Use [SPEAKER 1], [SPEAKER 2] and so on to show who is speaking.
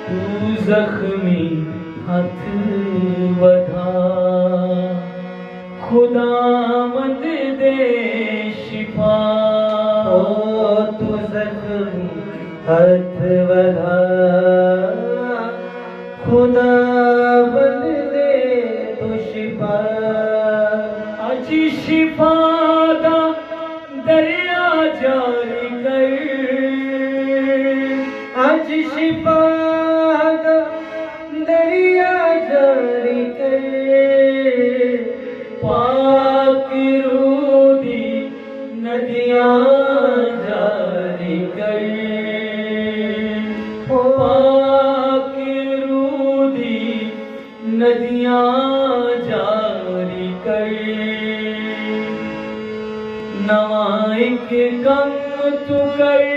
[SPEAKER 1] तू जख्मी हाथ वधा, खुदामद दे शिफा।
[SPEAKER 2] तू जख्मी हाथ वधा, खुदामद दे तू शिफा।
[SPEAKER 1] अज शिफा दा दरिया जारी कर,
[SPEAKER 2] अज शिफा दा दरिया जारी कर।
[SPEAKER 1] पाक रूह दी नदियां जारी कर, पाक रूह दी नदियां जारी कर। नवा एक कम तू कर,